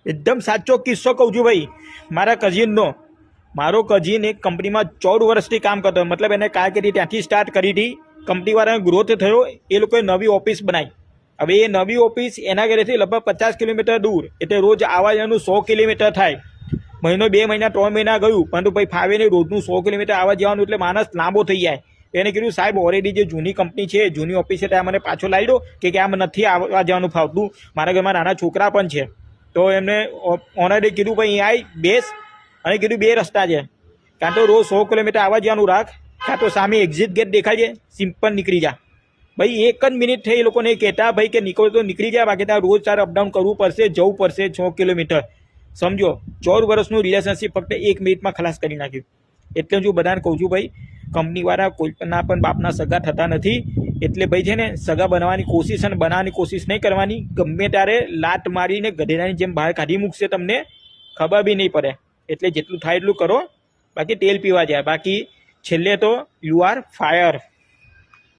એકદમ સાચો કિસ્સો કહું છું ભાઈ, મારા કઝિનનો. મારો કઝિન એક કંપનીમાં 14 વર્ષથી કામ કરતો, મતલબ એને કારકિર્દી ત્યાંથી સ્ટાર્ટ કરી હતી. કંપનીવાળાનો ગ્રોથ થયો, એ લોકોએ નવી ઓફિસ બનાવી. હવે એ નવી ઓફિસ એના ઘરેથી લગભગ 50 કિલોમીટર દૂર, એટલે રોજ આવવા જવાનું 100 કિલોમીટર થાય. મહિનો 2 મહિના 3 મહિના ગયું, પરંતુ ભાઈ ફાવે નહીં, રોજનું 100 કિલોમીટર આવવા જવાનું એટલે માણસ લાંબો થઈ જાય. એને કીધું સાહેબ ઓલરેડી જે જૂની કંપની છે, જૂની ઓફિસ છે ત્યાં મને પાછો લાવી દો, કે આમ નથી આવવા જવાનું ફાવતું, મારા ઘરમાં નાના છોકરા પણ છે. તો એમને ઓનરે કીધું ભાઈ અહીં આવી બેસ, અને કીધું બે રસ્તા છે, કાં તો રોજ 100 કિલોમીટર આવવા જવાનું રાખ, કાં તો સામે એક્ઝિટ ગેટ દેખાય છે, સિમ્પલ નીકળી જા. ભાઈ 1 જ મિનિટ થઈ એ લોકોને કહેતા ભાઈ કે નીકળો તો નીકળી જાય, બાકી ત્યાં રોજ તારે અપડાઉન કરવું પડશે, જવું પડશે 6 કિલોમીટર. સમજો 14 વર્ષનું રિલેશનશિપ ફક્ત 1 મિનિટમાં ખલાસ કરી નાખ્યું. એટલે હું બધાને કહું છું ભાઈ, કંપનીવાળા કોઈના પણ બાપના સગા થતા નથી. એટલે ભાઈ છે ને, સગા બનાવવાની કોશિશ અને બનાવવાની કોશિશ નહીં કરવાની. ગમે ત્યારે લાત મારીને ગધેડાની જેમ બહાર કાઢી મૂકશે, તમને ખબર બી નહીં પડે. એટલે જેટલું થાય એટલું કરો, બાકી તેલ પીવા જાય, બાકી છેલ્લે તો યુ આર ફાયર.